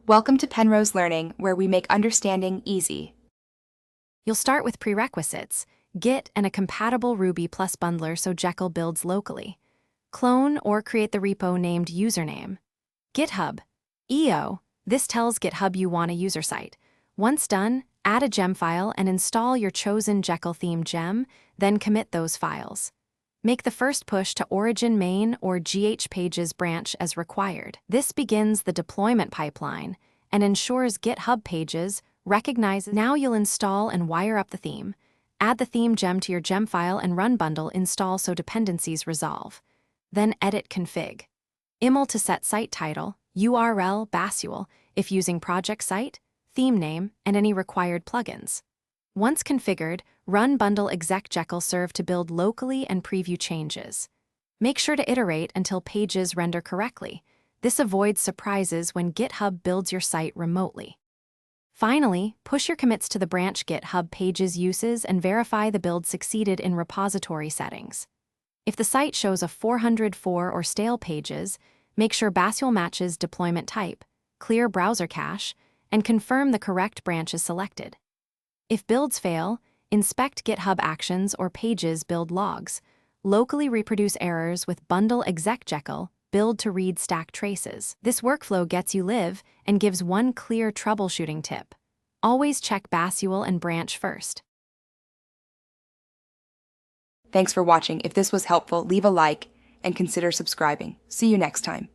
Welcome to Penrose Learning, where we make understanding easy. You'll start with prerequisites, Git and a compatible Ruby plus bundler so Jekyll builds locally. Clone or create the repo named username. GitHub. EO. This tells GitHub you want a user site. Once done, add a gem file and install your chosen Jekyll theme gem, then commit those files. Make the first push to origin main or GH Pages branch as required. This begins the deployment pipeline and ensures GitHub Pages recognize. Now you'll install and wire up the theme. Add the theme gem to your gem file and run bundle install so dependencies resolve. Then edit config. IML to set site title, URL, Basual, if using project site, theme name, and any required plugins. Once configured, run bundle exec Jekyll serve to build locally and preview changes. Make sure to iterate until pages render correctly. This avoids surprises when GitHub builds your site remotely. Finally, push your commits to the branch GitHub Pages uses and verify the build succeeded in repository settings. If the site shows a 404 or stale pages, make sure Basual matches deployment type, clear browser cache, and confirm the correct branch is selected. If builds fail, inspect GitHub Actions or Pages build logs. Locally reproduce errors with bundle exec Jekyll, build to read stack traces. This workflow gets you live and gives one clear troubleshooting tip. Always check Basual and branch first. Thanks for watching. If this was helpful, leave a like and consider subscribing. See you next time.